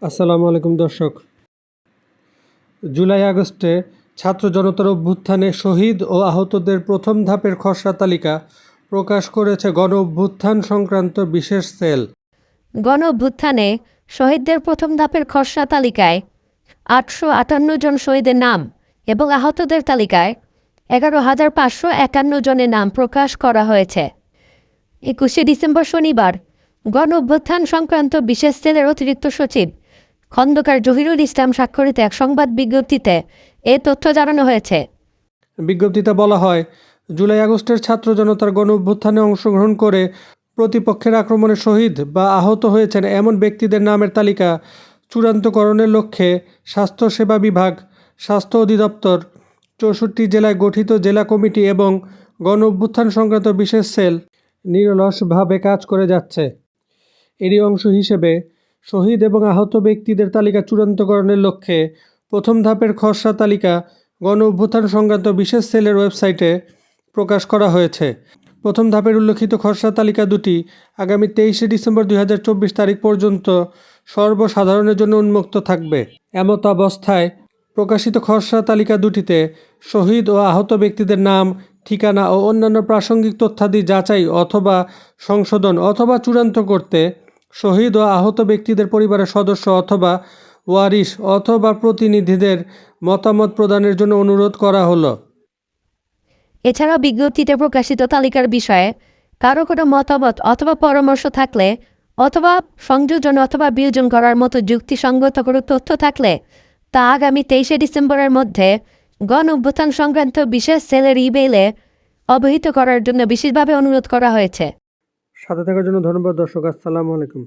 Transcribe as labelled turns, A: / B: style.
A: আসসালামু আলাইকুম দর্শক। জুলাই আগস্টে ছাত্র জনতার অভ্যুত্থানে শহীদ ও আহতদের প্রথম ধাপের খসড়া তালিকা প্রকাশ করেছে গণ অভ্যুত্থান সংক্রান্ত বিশেষ সেল।
B: গণ অভ্যুত্থানে শহীদদের প্রথম ধাপের খসড়া তালিকায় ৮৫৮ জন শহীদের নাম এবং আহতদের তালিকায় ১১,৫৫১ জনের নাম প্রকাশ করা হয়েছে। ২১শে ডিসেম্বর শনিবার গণ অভ্যুত্থান সংক্রান্ত বিশেষ সেলের অতিরিক্ত সচিব খন্দকার জহিরুল ইসলাম স্বাক্ষরিত এক সংবাদ বিজ্ঞপ্তিতে এ তথ্য জানানো হয়েছে।
A: বিজ্ঞপ্তিতে বলা হয়, জুলাই আগস্টের ছাত্র জনতার গণ অভ্যুত্থানে অংশগ্রহণ করে প্রতিপক্ষের আক্রমণে শহীদ বা আহত হয়েছেন এমন ব্যক্তিদের নামের তালিকা চূড়ান্তকরণের লক্ষ্যে স্বাস্থ্যসেবা বিভাগ, স্বাস্থ্য অধিদপ্তর, ৬৪ জেলায় গঠিত জেলা কমিটি এবং গণ অভ্যুত্থান সংক্রান্ত বিশেষ সেল নিরলসভাবে কাজ করে যাচ্ছে। এরই অংশ হিসেবে শহীদ এবং আহত ব্যক্তিদের তালিকা চূড়ান্তকরণের লক্ষ্যে প্রথম ধাপের খসড়া তালিকা গণ অভ্যুত্থান সংক্রান্ত বিশেষ সেলের ওয়েবসাইটে প্রকাশ করা হয়েছে। প্রথম ধাপের উল্লেখিত খসড়া তালিকা দুটি আগামী ২৩শে ডিসেম্বর ২০২৪ তারিখ পর্যন্ত সর্বসাধারণের জন্য উন্মুক্ত থাকবে। এমত অবস্থায় প্রকাশিত খসড়া তালিকা দুটিতে শহীদ ও আহত ব্যক্তিদের নাম, ঠিকানা ও অন্যান্য প্রাসঙ্গিক তথ্যাদি যাচাই অথবা সংশোধন অথবা চূড়ান্ত করতে শহীদ ও আহত ব্যক্তিদের পরিবারের সদস্য অথবা ওয়ারিশ অথবা প্রতিনিধিদের মতামত প্রদানের জন্য অনুরোধ করা হলো।
B: এছাড়াও বিজ্ঞপ্তিতে প্রকাশিত তালিকার বিষয়ে কারো কোনো মতামত অথবা পরামর্শ থাকলে অথবা সংযোজন অথবা বিয়োজন করার মতো যুক্তিসঙ্গত কোনো তথ্য থাকলে তা আগামী ২৩শে ডিসেম্বরের মধ্যে গণ অভ্যুত্থান সংক্রান্ত বিশেষ সেলের ইমেইলে অবহিত করার জন্য বিশেষভাবে অনুরোধ করা হয়েছে।
A: সাথে থাকার জন্য ধন্যবাদ দর্শক। আসসালামু আলাইকুম।